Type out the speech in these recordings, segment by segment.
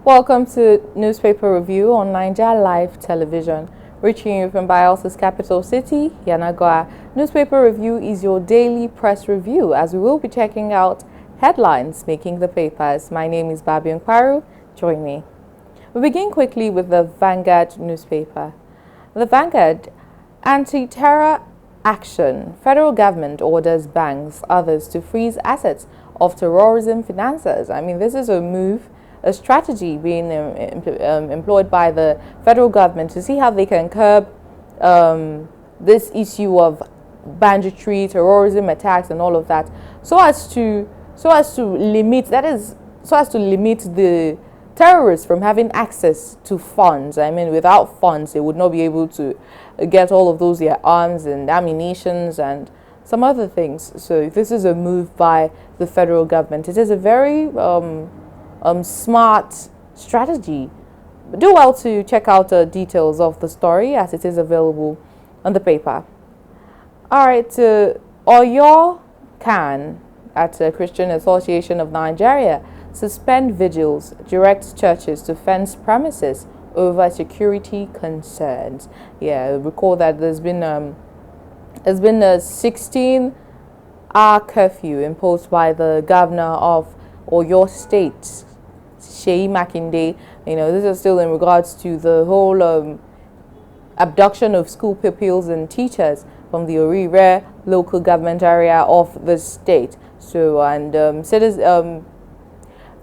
Welcome to Newspaper Review on Niger Live Television. Reaching you from Bielsa's capital city, Yenagoa. Newspaper Review is your daily press review as we will be checking out headlines making the papers. My name is Barbie Mkparu. Join me. We begin quickly with the Vanguard newspaper. The Vanguard, anti-terror action. Federal government orders banks, others to freeze assets of terrorism financiers. I mean, this is a strategy being employed by the federal government to see how they can curb this issue of banditry, terrorism attacks, and all of that, so as to limit the terrorists from having access to funds. I mean, without funds, they would not be able to get all of those their arms and ammunitions and some other things. So this is a move by the federal government. It is a very smart strategy. Do well to check out the details of the story as it is available on the paper. All right, Oyo Can at the Christian Association of Nigeria suspend vigils, directs churches to fence premises over security concerns. Yeah, recall that there's been a 16-hour curfew imposed by the governor of Oyo State, Sheyi Makinde. You know, this is still in regards to the whole abduction of school pupils and teachers from the Orire local government area of the state. So, and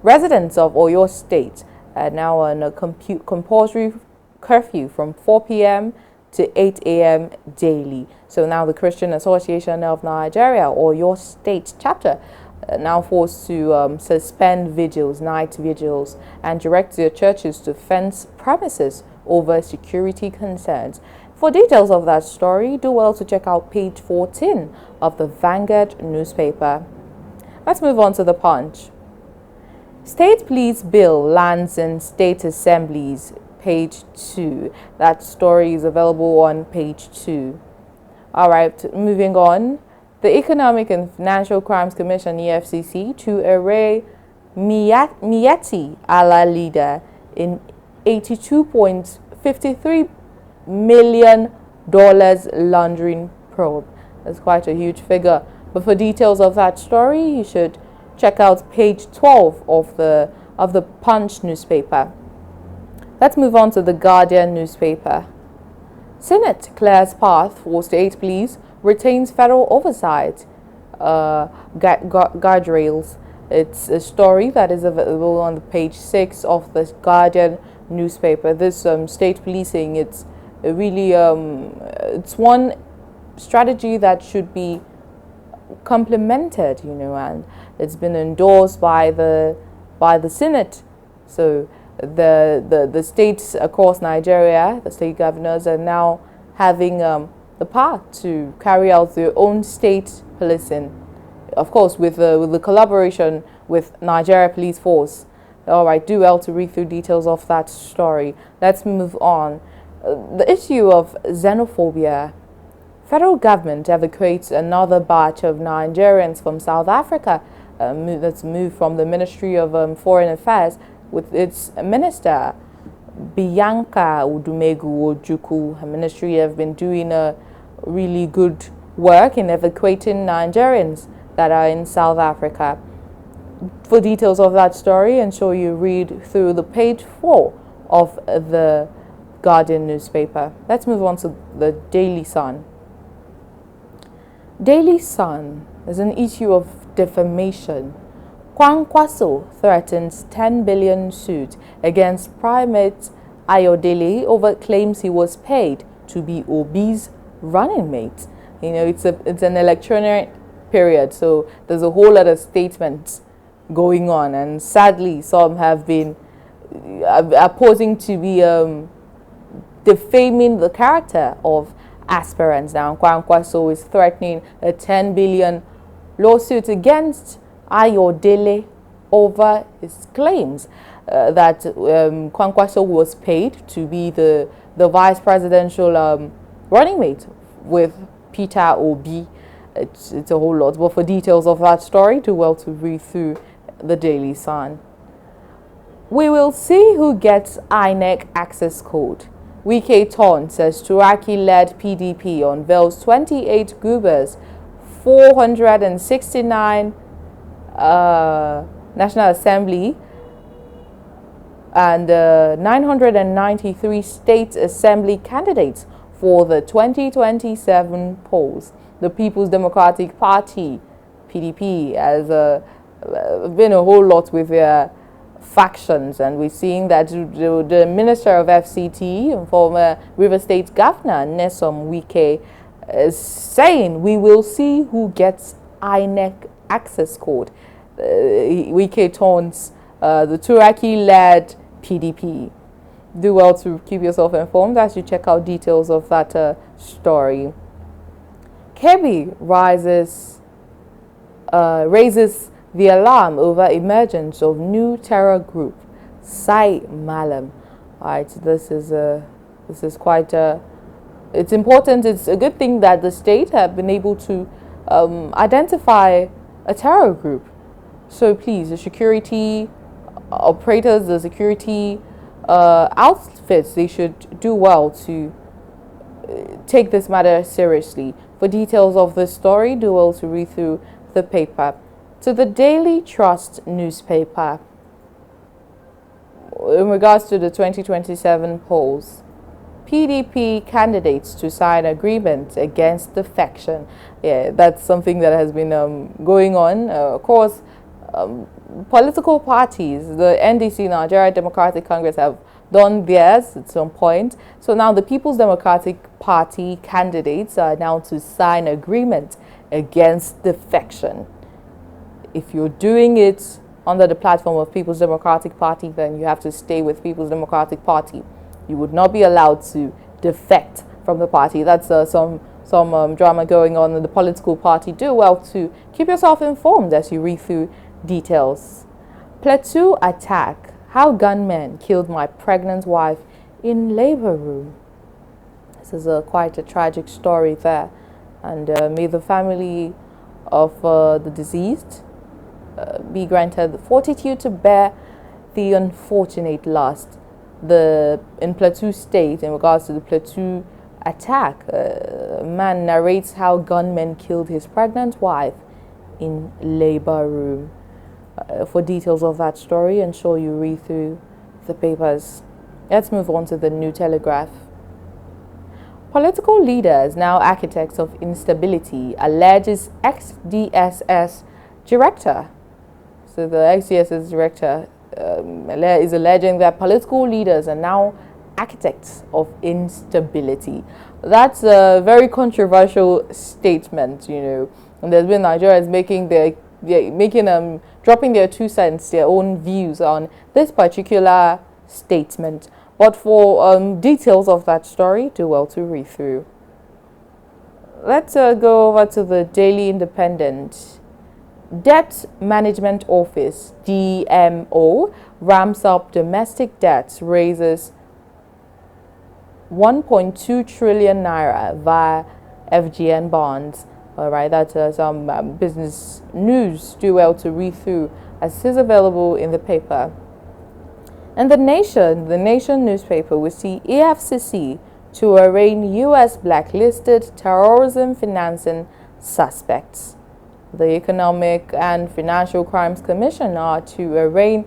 residents of Oyo State are now on a compulsory curfew from 4 p.m. to 8 a.m. daily. So now the Christian Association of Nigeria, Oyo State chapter, now forced to suspend vigils, night vigils, and direct their churches to fence premises over security concerns. For details of that story, do well to check out page 14 of the Vanguard newspaper. Let's move on to the Punch. State Police Bill lands in state assemblies, page 2. That story is available on page 2. All right, moving on. The Economic and Financial Crimes Commission, EFCC, to array Miyetti Allah leader in $82.53 million laundering probe. That's quite a huge figure. But for details of that story, you should check out page 12 of the Punch newspaper. Let's move on to the Guardian newspaper. Senate clears path for state police, retains federal oversight, guardrails. It's a story that is available on the page 6 of the Guardian newspaper. This state policing, it's really it's one strategy that should be complemented, you know, and it's been endorsed by the Senate. So the states across Nigeria, the state governors, are now having the power to carry out their own state policing, of course, with the collaboration with Nigeria Police Force. All right, do well to read through details of that story. Let's move on. The issue of xenophobia. Federal government evacuates another batch of Nigerians from South Africa. That's moved from the Ministry of Foreign Affairs with its minister, Bianca Udumegu Ojukwu. Her ministry have been doing a really good work in evacuating Nigerians that are in South Africa. For details of that story, ensure you read through the page 4 of the Guardian newspaper. Let's move on to the Daily Sun. Daily Sun is an issue of defamation. Kwankwaso threatens 10 billion suit against Primate Ayodele over claims he was paid to be Obi's running mate. You know, it's an electoral period, so there's a whole lot of statements going on, and sadly, some have been opposing to be defaming the character of aspirants. Now, Kwankwaso is threatening a 10 billion lawsuit against Ayodele over his claims that Kwankwaso was paid to be the vice presidential running mate with Peter Obi. It's a whole lot. But for details of that story, do well to read through the Daily Sun. We will see who gets INEC access code. Wike Ton says Turaki-led PDP unveils 28 Gubers, 469 National Assembly and 993 State Assembly candidates for the 2027 polls. The People's Democratic Party, PDP, has been a whole lot with their factions, and we're seeing that the Minister of FCT and former River State Governor Nyesom Wike is saying we will see who gets INEC access code. Wike taunts the Turaki-led PDP. Do well to keep yourself informed as you check out details of that story. Kebbi raises the alarm over emergence of new terror group, Sai Malam. All right, this is quite it's important. It's a good thing that the state have been able to identify a terror group. So please, the security operators, the security outfits, they should do well to take this matter seriously. For details of this story, do well to read through the paper. To the Daily Trust newspaper, in regards to the 2027 polls, PDP candidates to sign agreement against defection. Yeah, that's something that has been going on. Of course, political parties, the NDC, Nigeria Democratic Congress, have done theirs at some point. So now the People's Democratic Party candidates are now to sign agreement against defection. If you're doing it under the platform of People's Democratic Party, then you have to stay with People's Democratic Party. You would not be allowed to defect from the party. That's some drama going on in the political party. Do well to keep yourself informed as you read through details. Plateau attack. How gunmen killed my pregnant wife in labor room. This is quite a tragic story there. And may the family of the deceased be granted the fortitude to bear the unfortunate loss. In Plateau State, in regards to the Plateau attack, a man narrates how gunmen killed his pregnant wife in labor room. For details of that story, ensure you read through the papers. Let's move on to the New Telegraph. Political leaders, now architects of instability, alleges ex-DSS director. So the ex-DSS director is alleging that political leaders are now architects of instability. That's a very controversial statement, you know. And there's been Nigerians dropping their 2 cents, their own views on this particular statement. But for details of that story, do well to read through. Let's go over to the Daily Independent. Debt Management Office, DMO, ramps up domestic debts, raises 1.2 trillion naira via FGN bonds. All right, that's some business news. Do well to read through as it is available in the paper. And the Nation newspaper, we see EFCC to arraign U.S. blacklisted terrorism financing suspects. The Economic and Financial Crimes Commission are to arraign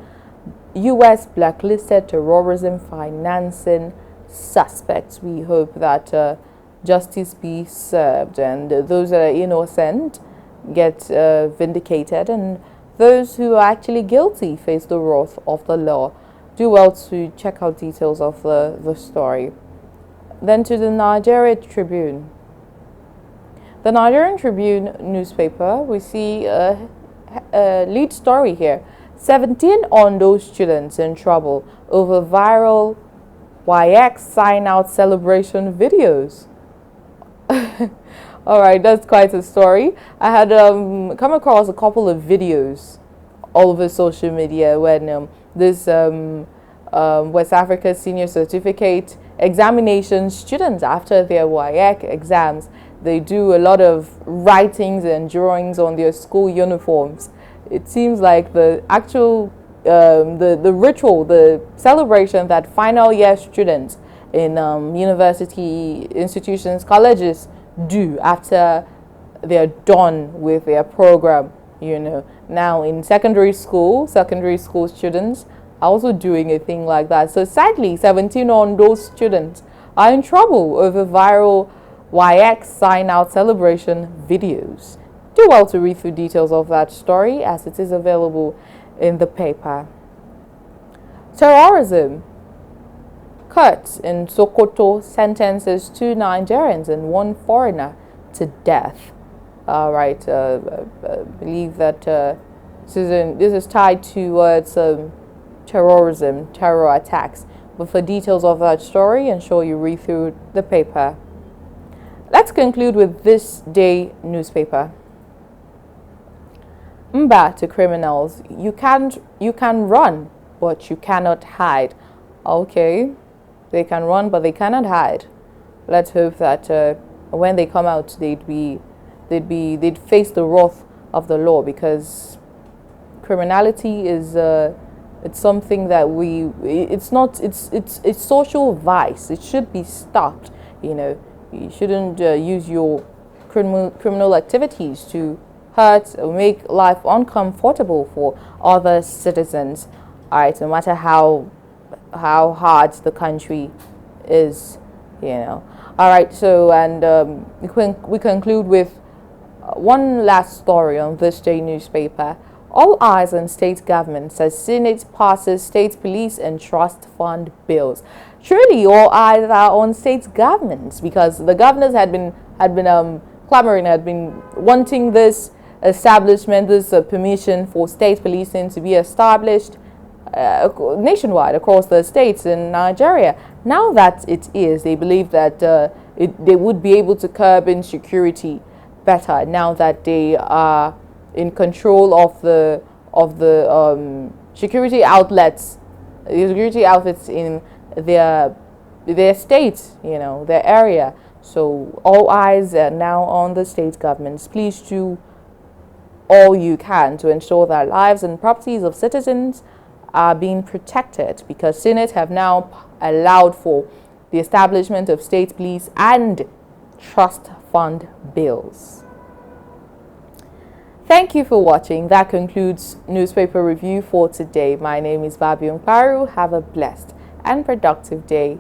U.S. blacklisted terrorism financing suspects. We hope that justice be served and those that are innocent get vindicated, and those who are actually guilty face the wrath of the law. Do well to check out details of the story. Then to the Nigeria Tribune. The Nigerian Tribune newspaper, we see a lead story here. 17 Ondo students in trouble over viral YX sign-out celebration videos. All right, that's quite a story. I had come across a couple of videos all over social media when this West Africa Senior Certificate examination students, after their WAEC exams, they do a lot of writings and drawings on their school uniforms. It seems like the actual the ritual, the celebration that final year students in university institutions, colleges do after they're done with their program. Now in secondary school students are also doing a thing like that. So sadly, 17 on those students are in trouble over viral YX sign out celebration videos. Do well to read through details of that story as it is available in the paper. Terrorism. Court in Sokoto sentences 2 Nigerians and 1 foreigner to death. All right, believe that this is tied towards terrorism, terror attacks. But for details of that story, ensure you read through the paper. Let's conclude with this day newspaper. Mba to criminals. You can run, but you cannot hide. Okay, they can run, but they cannot hide. Let's hope that when they come out, they'd face the wrath of the law, because criminality is it's something that it's social vice. It should be stopped. You shouldn't use your criminal activities to hurt or make life uncomfortable for other citizens. All right, no matter how hard the country is. All right, so and we conclude with one last story on this day newspaper. All eyes on state governments as Senate passes state police and trust fund bills. Truly, all eyes are on state governments, because the governors had been clamoring, had been wanting this establishment, this permission for state policing to be established nationwide across the states in Nigeria. Now that it is, they believe that they would be able to curb insecurity better now that they are in control of the security outfits in their state, their area. So all eyes are now on the state governments. Please do all you can to ensure that lives and properties of citizens are being protected, because Senate have now allowed for the establishment of state police and trust fund bills. Thank you for watching. That concludes newspaper review for today. My name is Barbie Mkparu. Have a blessed and productive day.